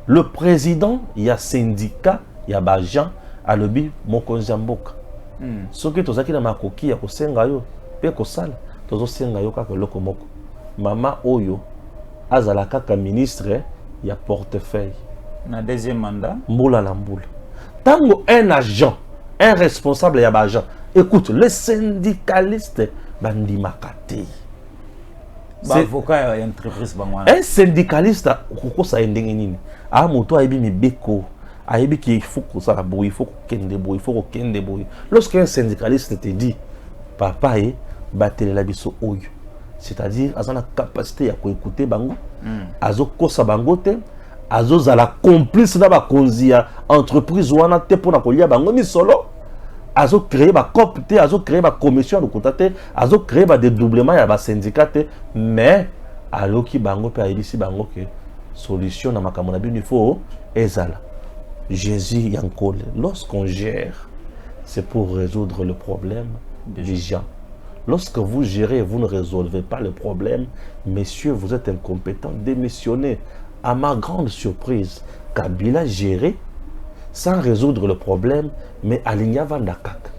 le président, il y a syndicat, il y a Bajan, à l'obi, Mokonzamboka. Ce qui est aussi dans ma coquille, il y a Kosengayo, Pe Kosala, Tozo Sengayo, Kaka Lokomoko. Mama Oyo, Azalaka, ka ministre, il y a portefeuille. Na deuxième mandat. Mboula la mboula. Tango un agent, un responsable, il y a Bajan. Écoute, les syndicalistes, Bandi Makate. Avocat et entreprise. Un syndicaliste, ça a une ah, moto a mi beko. Il faut que ça bouille, il faut que bouille. Lorsqu'un syndicaliste te dit, papa, battre la biso oyo. C'est-à-dire, à la capacité à écouter bango, azo kosa bangote, azo za la complice na ba konzia entreprise wana te pour na kolia bango mi solo. Azo créé ba copte, azo créé ba commission de contacté, azo créé ba dédoublement ya ba syndicat, mais alors qui bango pe aibisi bango que solution na makamona bien il faut ezala. Jésus yankole, lorsqu'on gère, c'est pour résoudre le problème des gens. Lorsque vous gérez, vous ne résolvez pas le problème, messieurs, vous êtes incompétents, démissionnez. À ma grande surprise, Kabila géré sans résoudre le problème, mais Aligna Vandakak.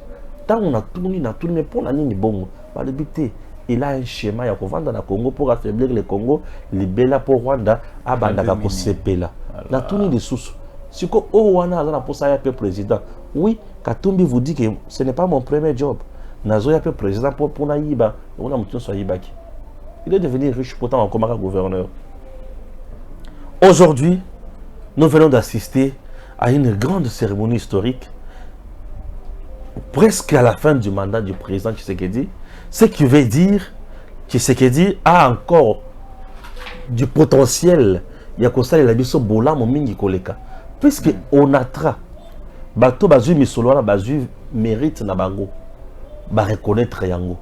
Tant on a tourné, mais pour la ligne bongo, pas le bité. Il a un schéma, il y a vendre le Congo pour affaiblir le Congo, libérer pour Rwanda, abandaka pour Sepela. La tournée des sous. Si vous avez pour ça, président. Oui, Katumbi vous dit que ce n'est pas mon premier job. Nazo yape président pour Naïba. On a monté sur Ibaki. Il est devenu riche pourtant en comme gouverneur. Aujourd'hui, nous venons d'assister à une grande cérémonie historique, presque à la fin du mandat du président Tshisekedi, ce qui veut dire que Tshisekedi a encore du potentiel. Il y a comme ça, il a dit ce bola mon mingi koleka. Puisque Onatra, bato bazu misolo na bazu mérite na bango, ba reconnaître yango.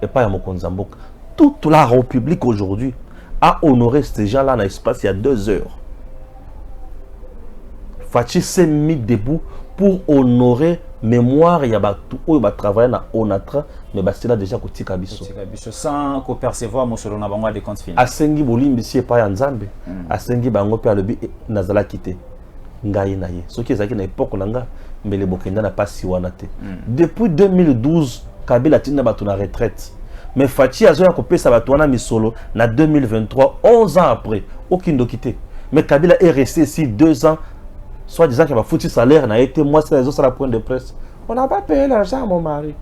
Et pas ya Mokonzamboka. Toute la République aujourd'hui a honoré ces gens-là dans l'espace il y a 2 heures. Fachi s'est mis debout pour honorer mémoire il y a batou où il va travailler na Onatra mais bastila déjà ko tika biso sans ko percevoir mosolo na bango de compte final. Asengi bolimbi si pa ya Nzambe, asengi bango pe alobi nazala kité. Ngai na ye. Ce qui est na époque nanga mbele bokenda na pasi wana te. Depuis 2012 Kabila tina bato na retraite. Mais Fachi azoya ko pesa bato wana misolo na 2023 11 ans après aucun quitté. Mais Kabila est resté ici 2 ans. Soit disant qu'il va foutre salaire, n'a été moi, c'est les autres à la pointe de presse. On n'a pas payé l'argent à mon mari.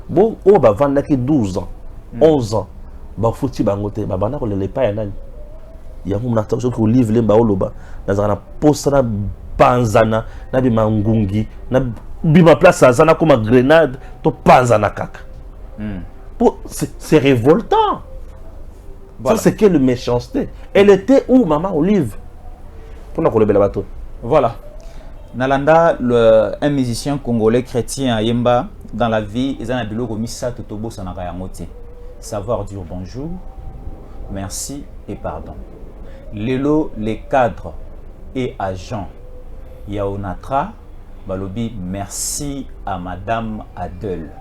Bon, on va vendre 12 ans, 11 ans. Bah, foutu bangote, bah, bana, on ne pas y aller. Il y a un moment où on livre les baoloba, dans un poste, na panzana, na bima ngungi, na bima place à zana comme grenade, to panzana kaka. C'est révoltant. Voilà. Ça, c'est quelle méchanceté. Elle était où, maman Olive? Pour nous, le bateau. Voilà. Nalanda, un musicien congolais chrétien à Yemba, dans la vie, ils ont un biloko misa totobo sanagayamote. Savoir dire bonjour, merci et pardon. Lelo, les cadres et agents Yaonatra, balobi, merci à Madame Adel,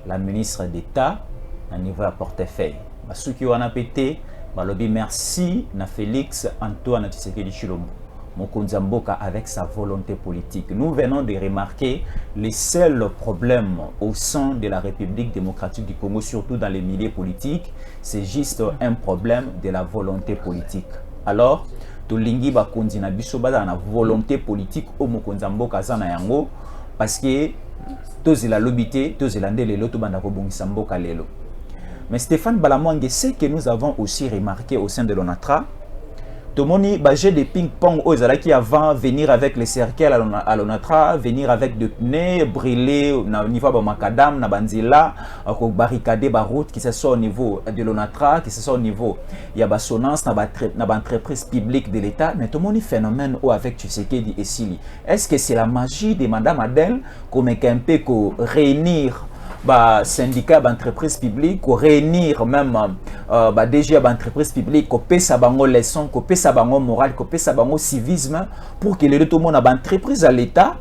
la ministre d'État, à niveau à portefeuille. Ceux qui ont pété, balobi, merci à Félix Antoine Tshisekedi Tshilombo. Mokonzamboka avec sa volonté politique. Nous venons de remarquer les seuls problèmes au sein de la République démocratique du Congo, surtout dans les milieux politiques, c'est juste un problème de la volonté politique. Alors, tolingi bakonzi na biso baza na volonté politique au Mokonzamboka zana yango parce que tous la lobité, tous la ndele to banda ko bongisa mboka lelo. Mais Stéphane Balamwange, ce que nous avons aussi remarqué au sein de l'ONATRA, Tomoni, j'ai des ping-pong aux qui avant venir avec les cercles à l'onatra, venir avec des pneus, brûler au niveau de macadam, na banzila, barricader la route, qui se soit au niveau de l'onatra, qui se soit au niveau il y a sonance na entreprise publique de l'État, mais Tomoni phénomène ou avec Tshisekedi et Sili. Est-ce que c'est la magie de Madame Adèle comme un peu réunir syndicat d'entreprise publique, réunir même DG d'entreprise publique, couper sa bango leçon, couper sa bango morale, couper sa bango civisme, pour que tout le monde a entreprise à l'État.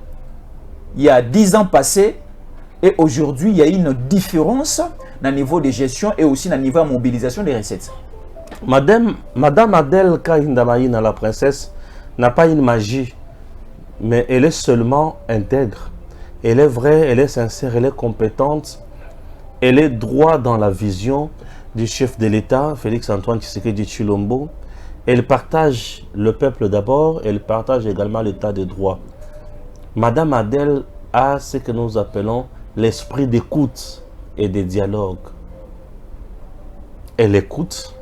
Il y a 10 ans passés et aujourd'hui il y a une différence dans le niveau de gestion et aussi dans le niveau de mobilisation des recettes. Madame Adèle Kahindamaïna, la princesse, n'a pas une magie, mais elle est seulement intègre. Elle est vraie, elle est sincère, elle est compétente, elle est droit dans la vision du chef de l'État, Félix-Antoine Tshisekedi Tshilombo. Elle partage le peuple d'abord, elle partage également l'État de droit. Madame Adèle a ce que nous appelons l'esprit d'écoute et de dialogue. Elle écoute,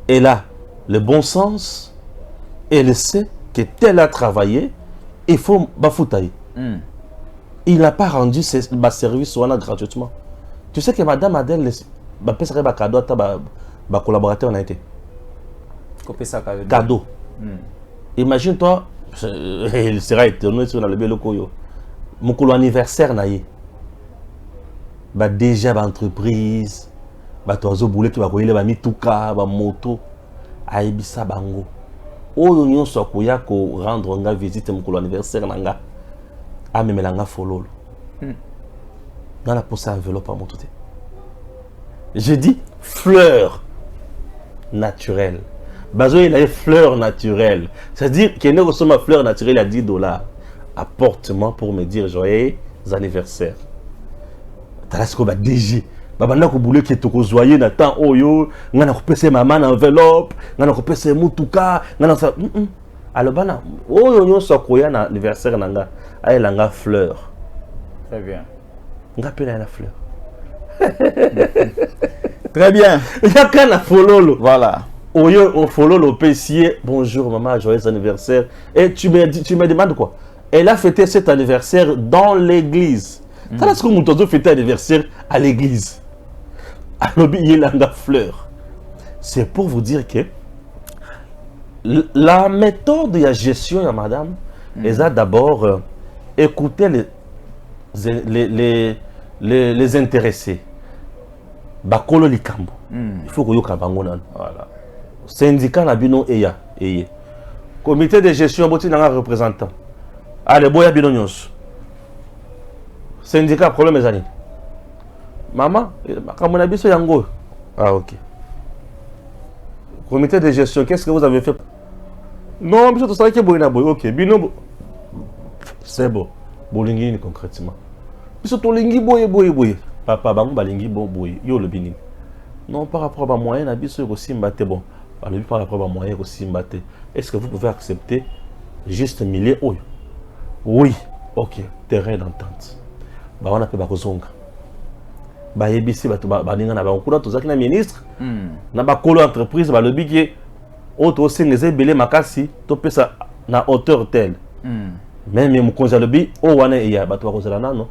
elle a le bon sens, elle sait que tel a travaillé, il faut bafoutailler. Il n'a pas rendu service gratuitement. Tu sais que Madame Adèle, collaborateur en a été. Cadeau. Imagine-toi, il sera étonné sur le Bélokoyo. Mon anniversaire naïe. Déjà l'entreprise, oiseau boulet qui va courir les mituka, moto, aibisa bango. Oh nous sokoya ko rendre nga visite mon anniversaire nanga. Ah mais melanga fololo. Dans la poche enveloppe à mon tout. Je dis fleurs naturelles. Bazo il a une fleur naturelle. C'est-à-dire qu'il y a une fleur naturelle à $10. Apporte-moi pour me dire joyeux anniversaire. Talasco ba DG. Babanda ko boulé qui to joyeux na temps oyo, ngana ko pese maman enveloppe, ngana ko pese mutuka, ngana ça. Alors bana oyo nyoso koya na anniversaire nanga. Elle a une fleur. Très bien. On appelle la fleur. Très bien. Il y a qu'un fololo. Voilà. Au fololo pessier. Bonjour maman, joyeux anniversaire. Et tu me demandes quoi? Elle a fêté cet anniversaire dans l'église. Ça est-ce que nous avons fêté l'anniversaire à l'église? Alors il y a une fleur. C'est pour vous dire que la méthode de la gestion, madame, elle a d'abord écouter les intéressés. Bakolo likambo. Il faut que vous ayez voilà. Syndicat nabino eya. Comité de gestion boti nanga représentant. Allez boya bino nyos. Syndicat problème ezali. Maman, makamona biso yango. Ah OK. Comité de gestion, qu'est-ce que vous avez fait? Non, biso to sala ke boyina boy. OK, bino c'est bon. Bolingi concrètement. Biso to lingi boye. Papa bango balingi boye. Yo le bini. Non, par rapport à moyen na biso ko simbate bon. Alors par rapport à moyen ko simbate. Est-ce que vous pouvez accepter juste millier oyo? Oui. OK, terrain d'entente. Ba on appelle ba kozonga. Ba yebisi ba to ba ninga na ba kuna to zaki na ministre. Na ba kolo entreprise ba lobi ki auto singeze belé makasi to pesa na hauteur telle. Même mokonzi alobi o wana ya bato bakozala nano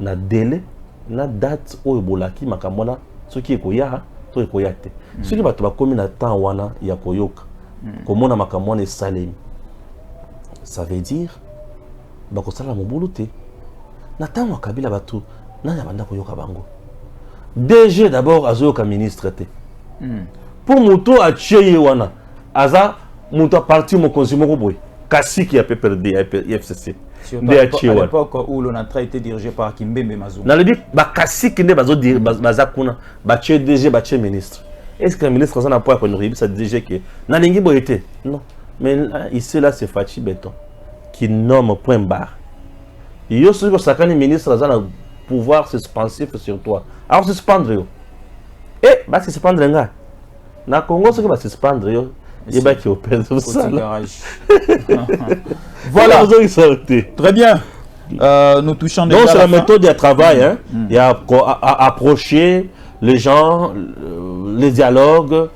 na délai na date oyo bolaki makamona soki ekoya to ekoya te soki bato bakomi na temps wana ya koyoka komona makamona esalemi ça veut dire bakosala mobulu te na ntango akabila bato nani abanda koyoka bango DG d'abord azoyoka ministre te pour moto atie ye wana aza moto aparti mokonzi moko boye Kassi qui a perdu FCC. À l'époque où l'ONATRA était dirigé par Kimbembe Mazou. Dans le dit, Kassi qui n'est pas Bazakuna, Baché DG, Baché ministre. Est-ce que le ministre n'a pas qu'on arrive ça DG qui Nalingi Boyete? Non. Mais ici là c'est Fachi Béton qui nomme point barre. Il y a aussi que le ministre a un pouvoir suspensif sur toi. Alors suspendre. Eh, bah suspendre là. Na Congo c'est que va suspendre yo. Il va qui opère tout ça. Voilà. Très bien. Nous touchons déjà. Donc c'est la méthode de travail. Hein. Il y a approcher les gens, les dialogues,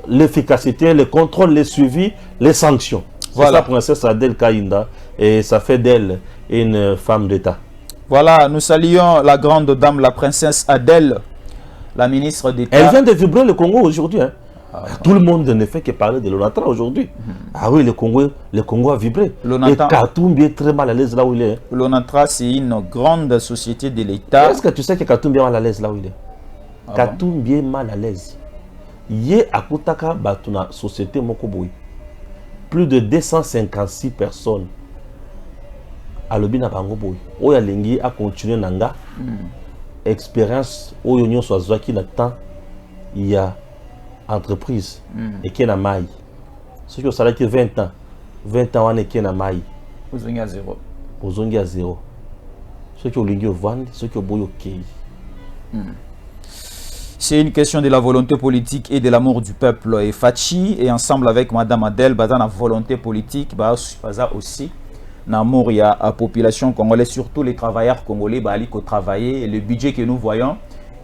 l'efficacité, le contrôle, les suivis, les sanctions. Voilà. C'est ça, princesse Adèle Kaïnda, et ça fait d'elle une femme d'État. Voilà, nous saluons la grande dame, la princesse Adèle, la ministre d'État. Elle vient de vibrer le Congo aujourd'hui. Hein. Tout le monde ne fait que parler de l'ONATRA aujourd'hui. Ah oui, le Congo a vibré. Et Katumbi est très mal à l'aise là où il est. L'ONATRA, c'est une grande société de l'État. Est-ce que tu sais que Katumbi est mal à l'aise là où il est? Katumbi est mal à l'aise. Yé akutaka batuna société Mokoboui. Plus de 256 personnes à l'obina bangoboui. Oya lengi a continué nanga. Expérience oyo soit zwaki na temps il y a entreprise et qui est na maille. Ce qui a 20 ans. 20 ans on est qui est na maille. Ozongi à zéro. Ozongi à zéro. Ce qui ont lingi au vendre, ce qui ont boyo kei. C'est une question de la volonté politique et de l'amour du peuple. Et Fachi, et ensemble avec Madame Adèle, dans la volonté politique, aussi, l'amour, il y a la population congolaise, surtout les travailleurs congolais, qui travaillent. Et le budget que nous voyons,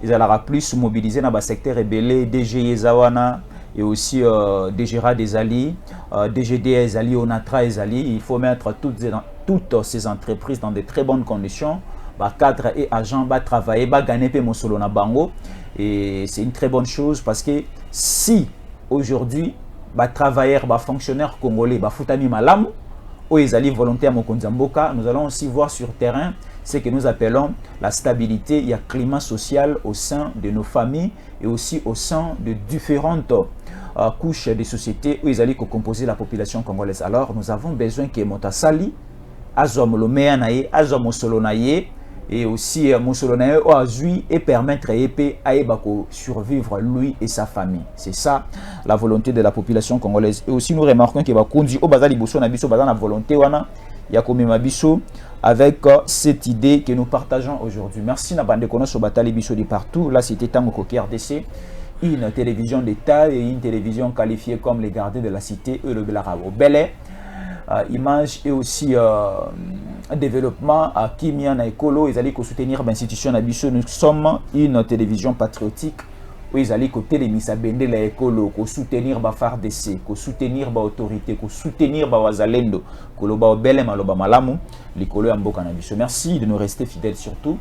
ils allaient plus mobiliser dans le secteur rebelle, DG Zawana, et aussi DGRA des Alliés, DGD des Alliés, ONATRA des Alliés. Il faut mettre toutes ces entreprises dans de très bonnes conditions. Cadres et agents travailler, gagner mon solo na bango. Et c'est une très bonne chose parce que si aujourd'hui, travailleurs, fonctionnaires congolais, foutami malam, ou ils allaient volontaires à Mokonzamboka, nous allons aussi voir sur terrain ce que nous appelons la stabilité. Il y a climat social au sein de nos familles et aussi au sein de différentes couches des sociétés où ils allaient composer la population congolaise. Alors nous avons besoin que Montasali, Azom Loméanaye, Azom Solonaye, et aussi Moussolonais et permettre à Ebako survivre lui et sa famille. C'est ça la volonté de la population congolaise. Et aussi nous remarquons qu'il va conduire au bazali bosso na biso bazana volonté wana ya komema biso avec cette idée que nous partageons aujourd'hui. Merci na bande kono so batali biso de partout. Là c'était Tango Koki RDC, une télévision d'État et une télévision qualifiée comme les gardiens de la cité et le Belarabo. Belle image et aussi développement à Kimia na Ekolo, ils allaient soutenir l'institution Nabiso. Nous sommes une télévision patriotique où ils allaient télémisa bende la Ekolo, soutenir ba FARDC, soutenir ba autorité, soutenir ba wazalendo, koloba obele maloba malamu, l'Ekolo ya mboka Nabiso. Merci de nous rester fidèles surtout.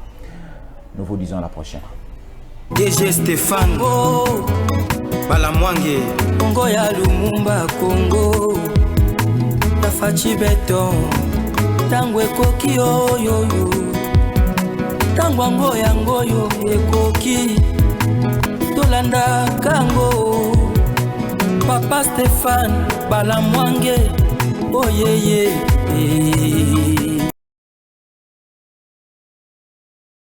Nous vous disons à la prochaine. DG Stéphane Balamwange Congo ya Lumumba Congo Fachi beton Tangwe koki oyoyo Tangwango yangoyo ekoki Tolanda kango Papa Stéphane Balamwange Oyeye